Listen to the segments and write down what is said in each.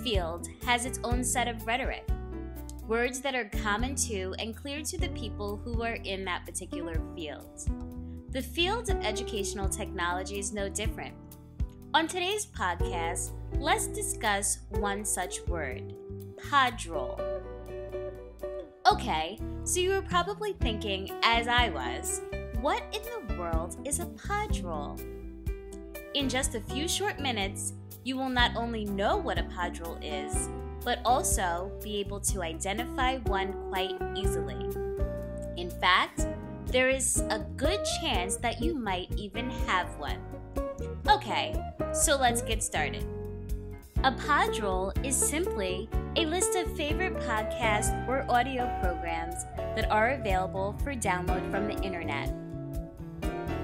field has its own set of rhetoric, words that are common to and clear to the people who are in that particular field. The field of educational technology is no different. On today's podcast, let's discuss one such word, Podroll. Okay, so you were probably thinking, as I was, what in the world is a Podroll? In just a few short minutes, you will not only know what a Podroll is, but also be able to identify one quite easily. In fact, there is a good chance that you might even have one. Okay, so let's get started. A Podroll is simply a list of favorite podcasts or audio programs that are available for download from the internet.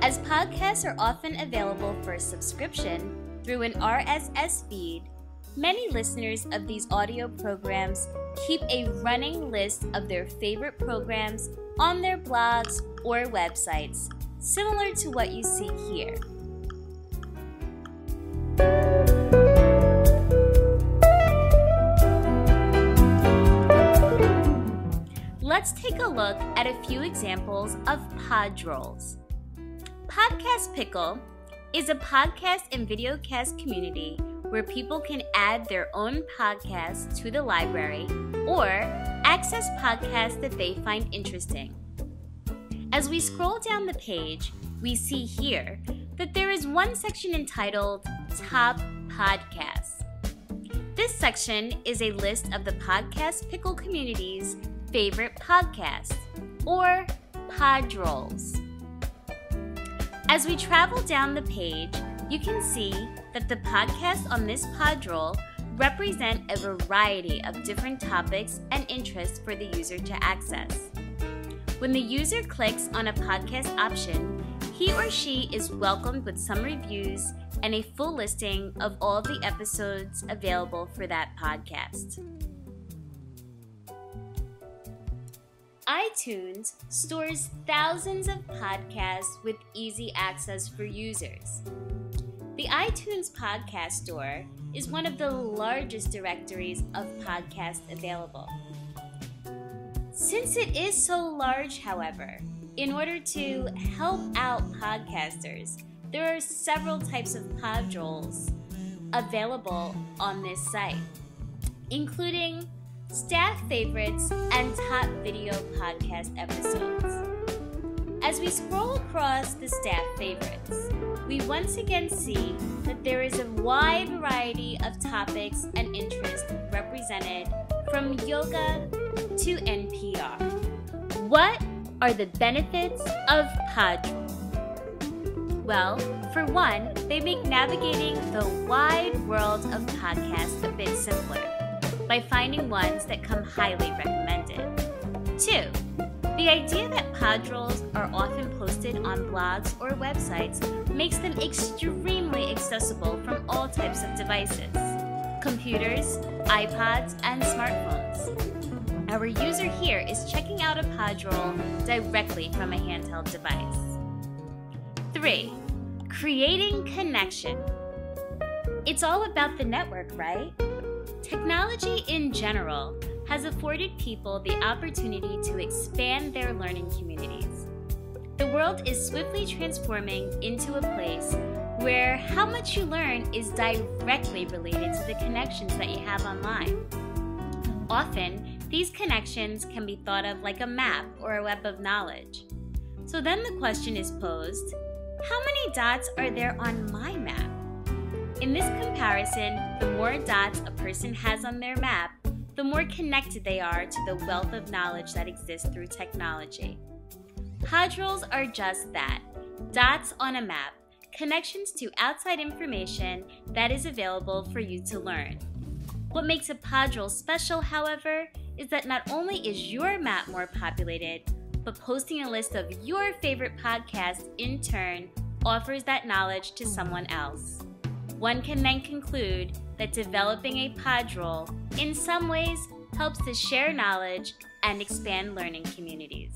As podcasts are often available for subscription through an RSS feed, many listeners of these audio programs keep a running list of their favorite programs on their blogs or websites, similar to what you see here. Let's take a look at a few examples of Podrolls. Podcast Pickle is a podcast and videocast community where people can add their own podcasts to the library or access podcasts that they find interesting. As we scroll down the page, we see here that there is one section entitled Top Podcasts. This section is a list of the Podcast Pickle community's favorite podcasts, or Podrolls. As we travel down the page, you can see that the podcasts on this Podroll represent a variety of different topics and interests for the user to access. When the user clicks on a podcast option, he or she is welcomed with some reviews and a full listing of all the episodes available for that podcast. iTunes stores thousands of podcasts with easy access for users. The iTunes Podcast Store is one of the largest directories of podcasts available. Since it is so large, however, in order to help out podcasters, there are several types of Podrolls available on this site, including staff favorites and top video podcast episodes. As we scroll across the staff favorites, we once again see that there is a wide variety of topics and interests represented, from yoga to NPR. What are the benefits of Podroll? Well, for one, they make navigating the wide world of podcasts a bit simpler by finding ones that come highly recommended. 2. The idea that Podrolls are often posted on blogs or websites makes them extremely accessible from all types of devices: computers, iPods, and smartphones. Our user here is checking out a Podroll directly from a handheld device. 3. Creating connection. It's all about the network, right? Technology in general has afforded people the opportunity to expand their learning communities. The world is swiftly transforming into a place where how much you learn is directly related to the connections that you have online. Often, these connections can be thought of like a map or a web of knowledge. So then the question is posed, how many dots are there on my map? In this comparison, the more dots a person has on their map, the more connected they are to the wealth of knowledge that exists through technology. Podrolls are just that, dots on a map, connections to outside information that is available for you to learn. What makes a Podroll special, however, is that not only is your map more populated, but posting a list of your favorite podcasts in turn offers that knowledge to someone else. One can then conclude that developing a Podroll in some ways helps to share knowledge and expand learning communities.